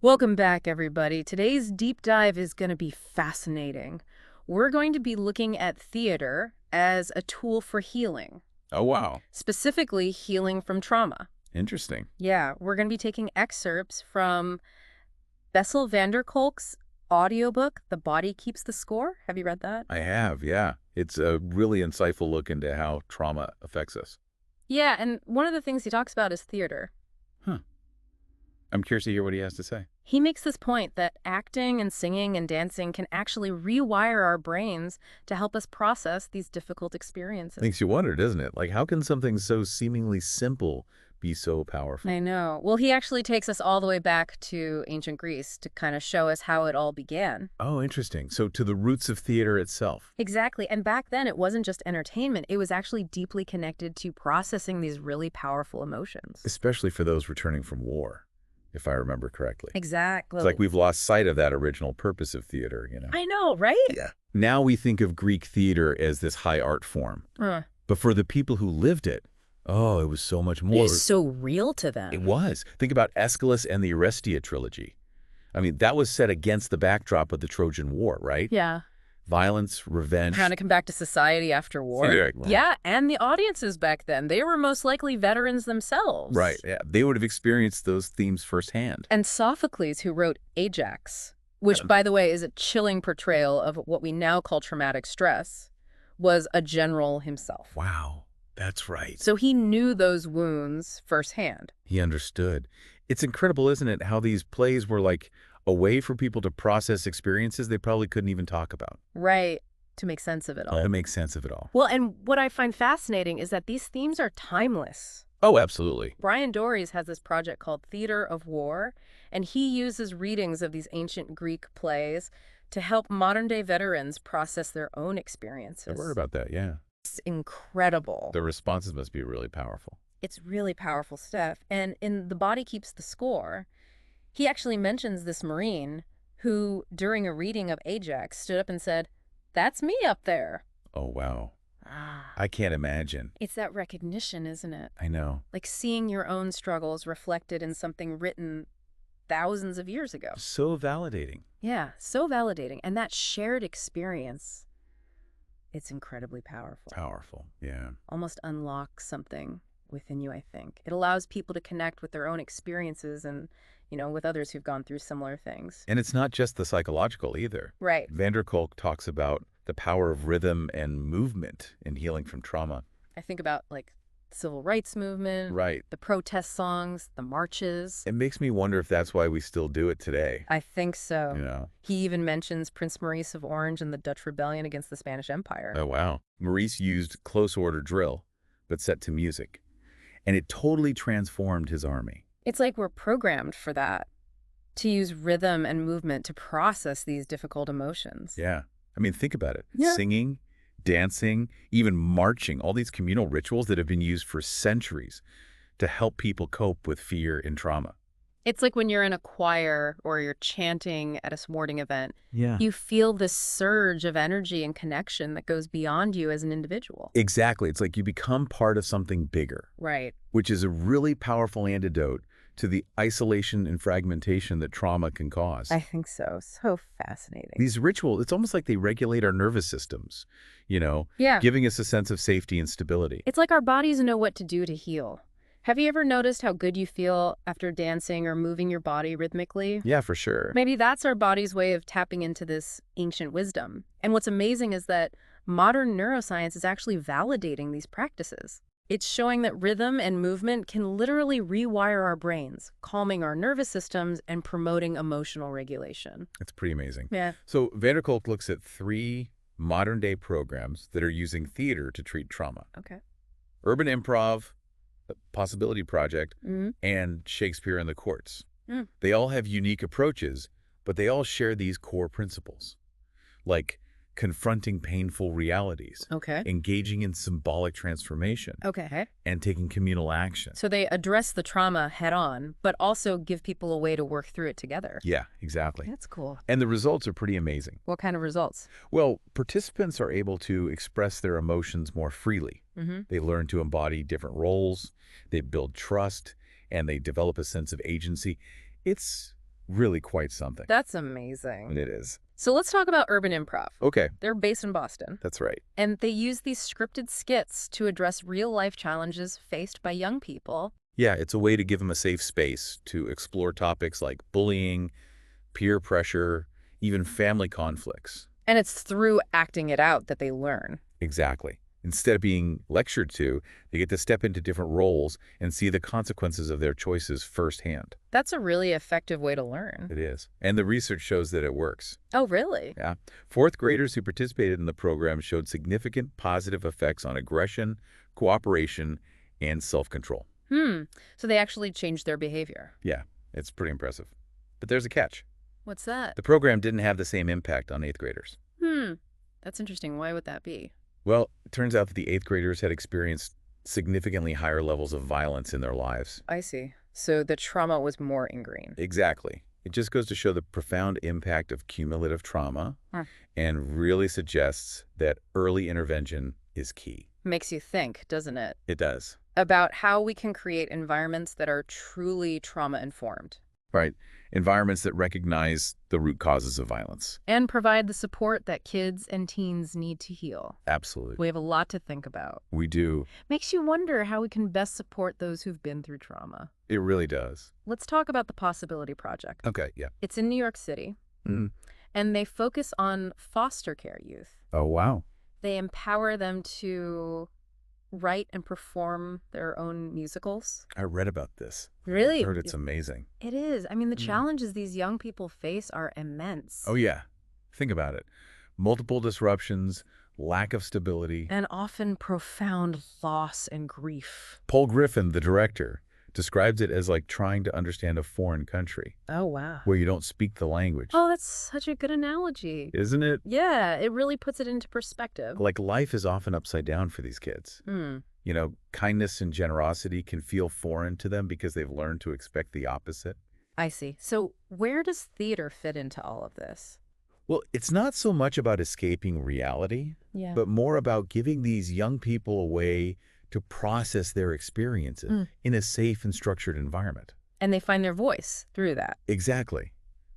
Welcome back, everybody. Today's deep dive is going to be fascinating. We're going to be looking at theater as a tool for healing, Oh, wow. specifically healing from trauma. Interesting. Yeah, we're going to be taking excerpts from Bessel van der Kolk's audiobook, The Body Keeps the Score. Have you read that? I have, yeah. It's a really insightful look into how trauma affects us. Yeah, and one of the things he talks about is theater. Huh. I'm curious to hear what he has to say. He makes this point that acting and singing and dancing can actually rewire our brains to help us process these difficult experiences. Makes you wonder, doesn't it? Like, how can something so seemingly simple be so powerful? I know. Well, he actually takes us all the way back to ancient Greece to kind of show us how it all began. Oh, interesting. So to the roots of theater itself. Exactly. And back then, it wasn't just entertainment. It was actually deeply connected to processing these really powerful emotions. Especially for those returning from war, if I remember correctly. Exactly. It's like we've lost sight of that original purpose of theater, you know? I know, right? Yeah. Now we think of Greek theater as this high art form. But for the people who lived it, oh, it was so much more. It's so real to them. It was. Think about Aeschylus and the Orestia trilogy. I mean, that was set against the backdrop of the Trojan War, right? Yeah. Violence, revenge. Trying to come back to society after war. Exactly. Yeah, and the audiences back then, they were most likely veterans themselves. Right, yeah. They would have experienced those themes firsthand. And Sophocles, who wrote Ajax, which, by the way, is a chilling portrayal of what we now call traumatic stress, was a general himself. Wow, that's right. So he knew those wounds firsthand. He understood. It's incredible, isn't it, how these plays were like a way for people to process experiences they probably couldn't even talk about. Right, to make sense of it all. To make sense of it all. Well, and what I find fascinating is that these themes are timeless. Oh, absolutely. Brian Dories has this project called Theater of War, and he uses readings of these ancient Greek plays to help modern-day veterans process their own experiences. I heard about that, yeah. It's incredible. The responses must be really powerful. It's really powerful stuff. And in The Body Keeps the Score, he actually mentions this Marine who, during a reading of Ajax, stood up and said, "That's me up there." Oh, wow. I can't imagine. It's that recognition, isn't it? I know. Like seeing your own struggles reflected in something written thousands of years ago. So validating. Yeah, so validating. And that shared experience, it's incredibly powerful. Powerful, yeah. Almost unlocks something within you, I think. It allows people to connect with their own experiences and, with others who've gone through similar things. And it's not just the psychological either. Right. Van der Kolk talks about the power of rhythm and movement in healing from trauma. I think about, like, the civil rights movement, Right. the protest songs, the marches. It makes me wonder if that's why we still do it today. I think so. You know? He even mentions Prince Maurice of Orange and the Dutch rebellion against the Spanish Empire. Oh, wow. Maurice used close order drill, but set to music. And it totally transformed his army. It's like we're programmed for that, to use rhythm and movement to process these difficult emotions. Yeah. I mean, think about it. Yeah. Singing, dancing, even marching, all these communal rituals that have been used for centuries to help people cope with fear and trauma. It's like when you're in a choir or you're chanting at a sporting event, Yeah. you feel this surge of energy and connection that goes beyond you as an individual. Exactly. It's like you become part of something bigger, Right. which is a really powerful antidote to the isolation and fragmentation that trauma can cause. I think so. So fascinating. These rituals, it's almost like they regulate our nervous systems, Yeah. giving us a sense of safety and stability. It's like our bodies know what to do to heal. Have you ever noticed how good you feel after dancing or moving your body rhythmically? Yeah, for sure. Maybe that's our body's way of tapping into this ancient wisdom. And what's amazing is that modern neuroscience is actually validating these practices. It's showing that rhythm and movement can literally rewire our brains, calming our nervous systems and promoting emotional regulation. It's pretty amazing. Yeah. So Van der Kolk looks at 3 modern-day programs that are using theater to treat trauma. Okay. Urban Improv, the Possibility Project, Mm-hmm. and Shakespeare in the Courts. Mm. They all have unique approaches, but they all share these core principles, like confronting painful realities, Okay. engaging in symbolic transformation, Okay. and taking communal action. So they address the trauma head on, but also give people a way to work through it together. Yeah, exactly. That's cool. And the results are pretty amazing. What kind of results? Well, participants are able to express their emotions more freely. Mm-hmm. They learn to embody different roles, they build trust, and they develop a sense of agency. It's Really quite something. That's amazing. It is. So let's talk about urban improv. Okay, They're based in Boston, that's right. and they use these scripted skits to address real-life challenges faced by young people. Yeah, it's a way to give them a safe space to explore topics like bullying, peer pressure, even family conflicts. And it's through acting it out that they learn. Exactly. Instead of being lectured to, they get to step into different roles and see the consequences of their choices firsthand. That's a really effective way to learn. It is. And the research shows that it works. Oh, really? Yeah. Fourth graders who participated in the program showed significant positive effects on aggression, cooperation, and self-control. So they actually changed their behavior. Yeah, it's pretty impressive. But there's a catch. What's that? The program didn't have the same impact on eighth graders. That's interesting. Why would that be? Well, it turns out that the eighth graders had experienced significantly higher levels of violence in their lives. I see. So the trauma was more ingrained. Exactly. It just goes to show the profound impact of cumulative trauma and really suggests that early intervention is key. Makes you think, doesn't it? It does. About how we can create environments that are truly trauma-informed. Right. Environments that recognize the root causes of violence. And provide the support that kids and teens need to heal. Absolutely. We have a lot to think about. We do. Makes you wonder how we can best support those who've been through trauma. It really does. Let's talk about the Possibility Project. Okay, yeah. It's in New York City, and they focus on foster care youth. Oh, wow. They empower them to write and perform their own musicals. I read about this. Really? I heard it's amazing. It is. I mean, the challenges these young people face are immense. Oh, yeah. Think about it. Multiple disruptions, lack of stability. And often profound loss and grief. Paul Griffin, the director, describes it as like trying to understand a foreign country Oh, wow. where you don't speak the language. Oh, that's such a good analogy. Isn't it? Yeah, it really puts it into perspective. Like life is often upside down for these kids. You know, kindness and generosity can feel foreign to them because they've learned to expect the opposite. I see. So where does theater fit into all of this? Well, it's not so much about escaping reality, Yeah. but more about giving these young people a way to process their experiences in a safe and structured environment. And they find their voice through that. Exactly.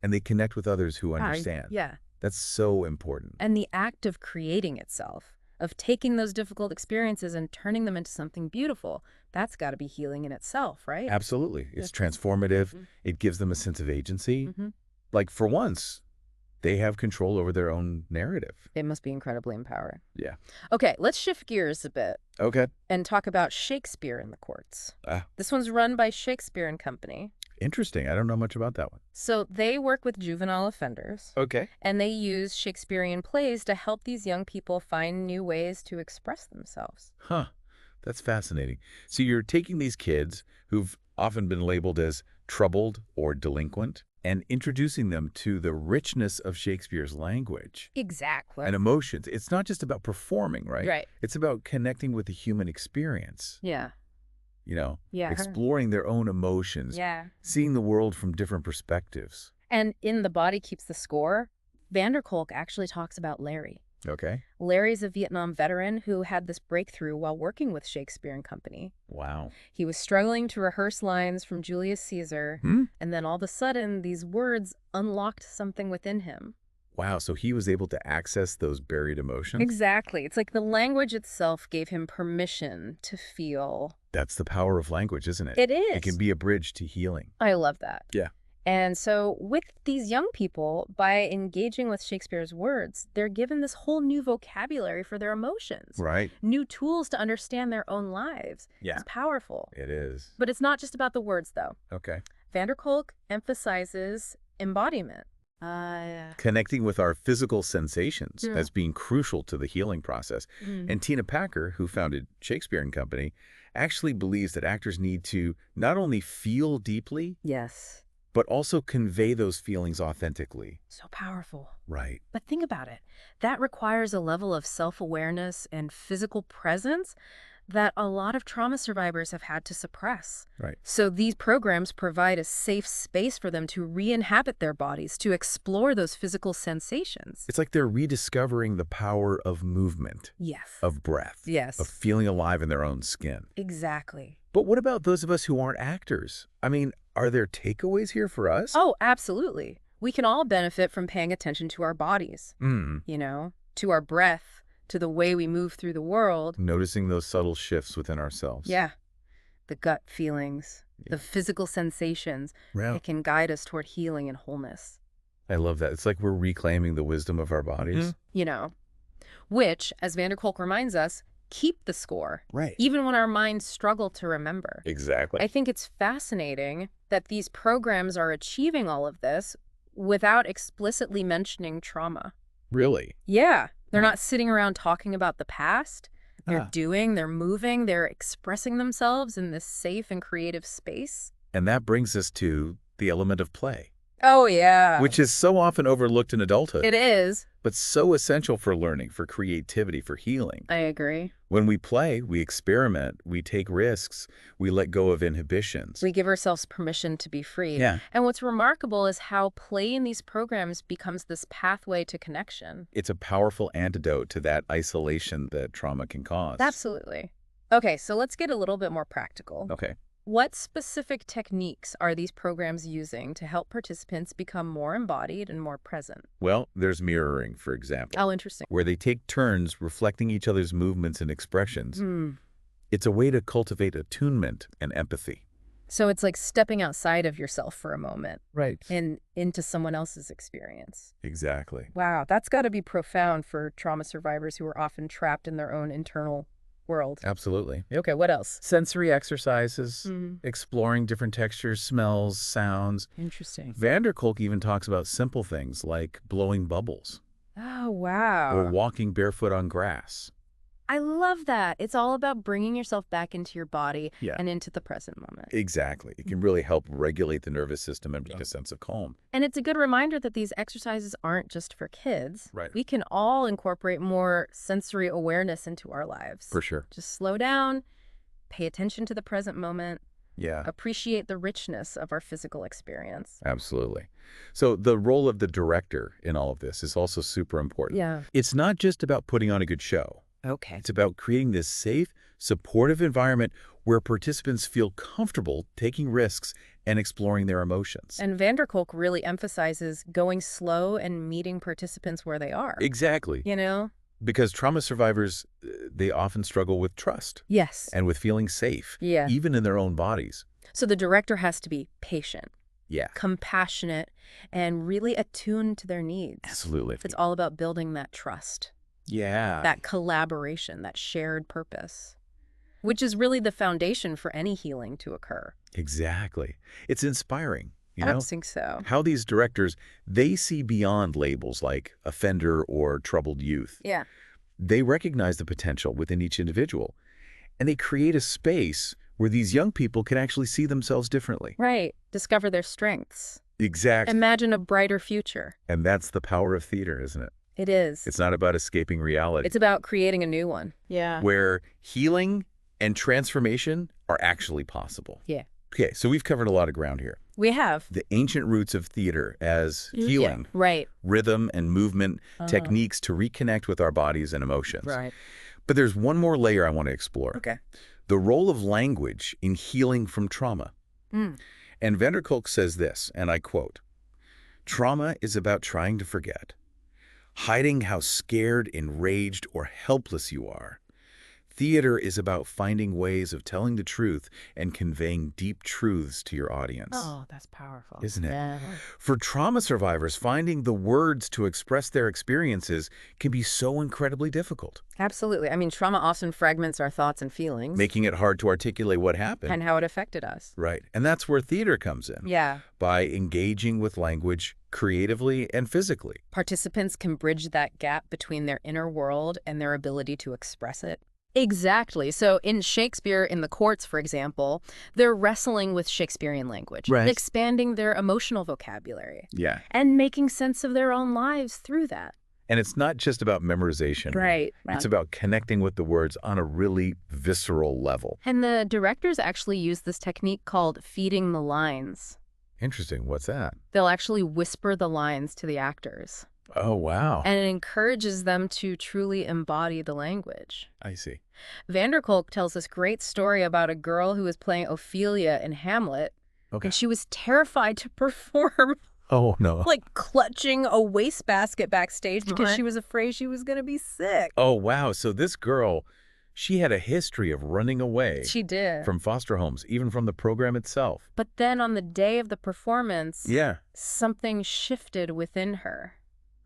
And they connect with others who understand. Yeah. That's so important. And the act of creating itself, of taking those difficult experiences and turning them into something beautiful, that's got to be healing in itself, right? Absolutely. It's transformative. It gives them a sense of agency. Like, for once, they have control over their own narrative. It must be incredibly empowering. Yeah. Okay, let's shift gears a bit Okay. and talk about Shakespeare in the courts. Ah, This one's run by Shakespeare and Company. interesting. I don't know much about that one. So they work with juvenile offenders, Okay. and they use Shakespearean plays to help these young people find new ways to express themselves. Huh. That's fascinating. So you're taking these kids who've often been labeled as troubled or delinquent and introducing them to the richness of Shakespeare's language Exactly. and emotions. It's not just about performing, right? Right. It's about connecting with the human experience, Yeah. you know, Yeah. exploring their own emotions, Yeah. seeing the world from different perspectives. And in The Body Keeps the Score, Kolk actually talks about Larry. Okay. Larry's a Vietnam veteran who had this breakthrough while working with Shakespeare and Company. Wow. He was struggling to rehearse lines from Julius Caesar, and then all of a sudden, these words unlocked something within him. Wow. So he was able to access those buried emotions? Exactly. It's like the language itself gave him permission to feel. That's the power of language, isn't it? It is. It can be a bridge to healing. I love that. Yeah. And so with these young people, by engaging with Shakespeare's words, they're given this whole new vocabulary for their emotions. Right. New tools to understand their own lives. Yeah. It's powerful. It is. But it's not just about the words, though. Okay. Kolk emphasizes embodiment. Connecting with our physical sensations Yeah. as being crucial to the healing process. And Tina Packer, who founded Shakespeare and Company, actually believes that actors need to not only feel deeply, Yes. but also convey those feelings authentically. So powerful. Right. But think about it. That requires a level of self-awareness and physical presence that a lot of trauma survivors have had to suppress. Right. So these programs provide a safe space for them to re-inhabit their bodies, to explore those physical sensations. It's like they're rediscovering the power of movement, Yes. of breath, Yes. of feeling alive in their own skin. Exactly. But what about those of us who aren't actors? I mean, are there takeaways here for us? Oh, absolutely. We can all benefit from paying attention to our bodies, Hmm. to our breath, to the way we move through the world. Noticing those subtle shifts within ourselves. Yeah, the gut feelings, Yeah. the physical sensations Yeah. that can guide us toward healing and wholeness. I love that. It's like we're reclaiming the wisdom of our bodies. Which, as van der Kolk reminds us, keep the score, Right. even when our minds struggle to remember. Exactly. I think it's fascinating that these programs are achieving all of this without explicitly mentioning trauma. Really? Yeah, they're Huh. not sitting around talking about the past. They're they're moving, they're expressing themselves in this safe and creative space. And that brings us to the element of play, Oh, yeah. which is so often overlooked in adulthood, It is. but so essential for learning, for creativity, for healing. I agree. When we play, we experiment, we take risks, we let go of inhibitions. We give ourselves permission to be free. Yeah. And what's remarkable is how play in these programs becomes this pathway to connection. It's a powerful antidote to that isolation that trauma can cause. Absolutely. Okay, so let's get a little bit more practical. Okay. What specific techniques are these programs using to help participants become more embodied and more present? Well, there's mirroring, for example, Oh, interesting. where they take turns reflecting each other's movements and expressions. It's a way to cultivate attunement and empathy. So it's like stepping outside of yourself for a moment Right. and into someone else's experience. Exactly. Wow, that's got to be profound for trauma survivors who are often trapped in their own internal world. Absolutely. Okay, what else? Sensory exercises, exploring different textures, smells, sounds. Interesting. Van der Kolk even talks about simple things like blowing bubbles Oh, wow. or walking barefoot on grass. I love that. It's all about bringing yourself back into your body Yeah. and into the present moment. Exactly. It can really help regulate the nervous system and bring a sense of calm. And it's a good reminder that these exercises aren't just for kids. Right. We can all incorporate more sensory awareness into our lives. For sure. Just slow down, pay attention to the present moment, Yeah. appreciate the richness of our physical experience. Absolutely. So the role of the director in all of this is also super important. Yeah. It's not just about putting on a good show. Okay. It's about creating this safe, supportive environment where participants feel comfortable taking risks and exploring their emotions. And van der Kolk really emphasizes going slow and meeting participants where they are. Exactly. Because trauma survivors, they often struggle with trust Yes. and with feeling safe, Yeah. even in their own bodies. So the director has to be patient, Yeah. compassionate, and really attuned to their needs. Absolutely. It's all about building that trust, Yeah. that collaboration, that shared purpose, which is really the foundation for any healing to occur. Exactly. It's inspiring, I think so. how these directors, they see beyond labels like offender or troubled youth. Yeah. They recognize the potential within each individual, and they create a space where these young people can actually see themselves differently. Right. Discover their strengths. Exactly. Imagine a brighter future. And that's the power of theater, isn't it? It is. It's not about escaping reality. It's about creating a new one. Yeah. where healing and transformation are actually possible. Yeah. Okay, so we've covered a lot of ground here. We have. The ancient roots of theater as healing, Right. rhythm and movement, techniques to reconnect with our bodies and emotions. Right. But there's one more layer I want to explore. Okay. The role of language in healing from trauma. And van der Kolk says this, and I quote, "Trauma is about trying to forget, hiding how scared, enraged, or helpless you are. Theater is about finding ways of telling the truth and conveying deep truths to your audience." Oh, that's powerful. Isn't it? Yeah. For trauma survivors, finding the words to express their experiences can be so incredibly difficult, Absolutely. I mean, trauma often fragments our thoughts and feelings making it hard to articulate what happened. and how it affected us. Right. And that's where theater comes in, Yeah. by engaging with language creatively and physically. Participants can bridge that gap between their inner world and their ability to express it. Exactly. So in Shakespeare in the courts, for example, they're wrestling with Shakespearean language, Right. expanding their emotional vocabulary, Yeah. and making sense of their own lives through that. And it's not just about memorization. Right. It's about connecting with the words on a really visceral level. And the directors actually use this technique called feeding the lines. Interesting. What's that? They'll actually whisper the lines to the actors. Oh, wow. and it encourages them to truly embody the language. I see. Kolk tells this great story about a girl who was playing Ophelia in Hamlet, Okay. and she was terrified to perform, Oh, no. like clutching a wastebasket backstage because What? she was afraid she was going to be sick. Oh, wow. So this girl, she had a history of running away She did. from foster homes, even from the program itself. But then on the day of the performance, Yeah. something shifted within her.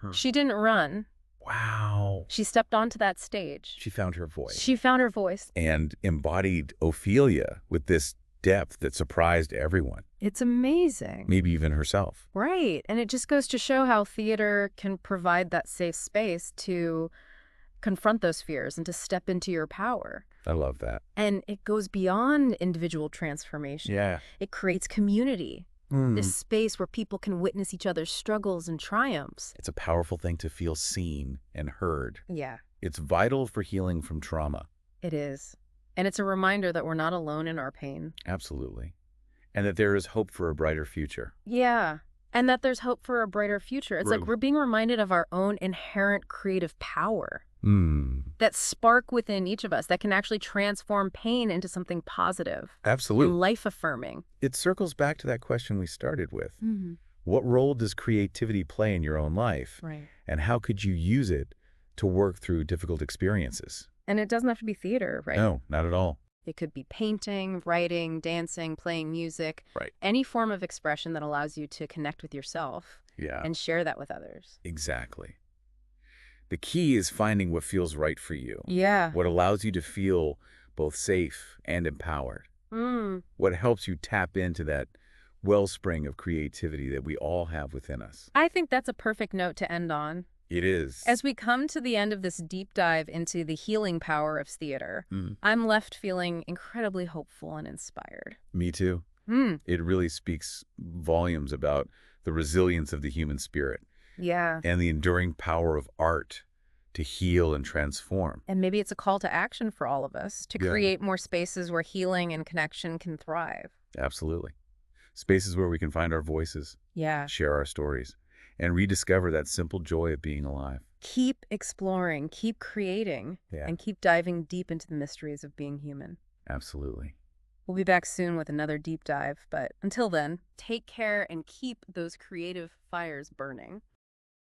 Huh. She didn't run. Wow. She stepped onto that stage. She found her voice. She found her voice. And embodied Ophelia with this depth that surprised everyone, It's amazing. maybe even herself. Right. And it just goes to show how theater can provide that safe space to confront those fears and to step into your power. I love that. And it goes beyond individual transformation. Yeah. It creates community, Mm. this space where people can witness each other's struggles and triumphs. It's a powerful thing to feel seen and heard. Yeah, It's vital for healing from trauma. it is. And it's a reminder that we're not alone in our pain. Absolutely. And that there is hope for a brighter future. Yeah. And that there's hope for a brighter future. It's like Right. we're being reminded of our own inherent creative power. Mm. That spark within each of us that can actually transform pain into something positive Absolutely. and life-affirming. It circles back to that question we started with. Mm-hmm. What role does creativity play in your own life? Right. And how could you use it to work through difficult experiences? And it doesn't have to be theater, right? No, not at all. It could be painting, writing, dancing, playing music. Right. Any form of expression that allows you to connect with yourself Yeah, and share that with others. exactly. The key is finding what feels right for you. Yeah. What allows you to feel both safe and empowered. Mm. What helps you tap into that wellspring of creativity that we all have within us. I think that's a perfect note to end on. It is. As we come to the end of this deep dive into the healing power of theater, Mm. I'm left feeling incredibly hopeful and inspired. Me too. Mm. It really speaks volumes about the resilience of the human spirit Yeah. and the enduring power of art to heal and transform. And maybe it's a call to action for all of us to Yeah. create more spaces where healing and connection can thrive. Absolutely. Spaces where we can find our voices, Yeah. share our stories, and rediscover that simple joy of being alive. Keep exploring, keep creating, Yeah, and keep diving deep into the mysteries of being human. absolutely. We'll be back soon with another deep dive, but until then, take care and keep those creative fires burning.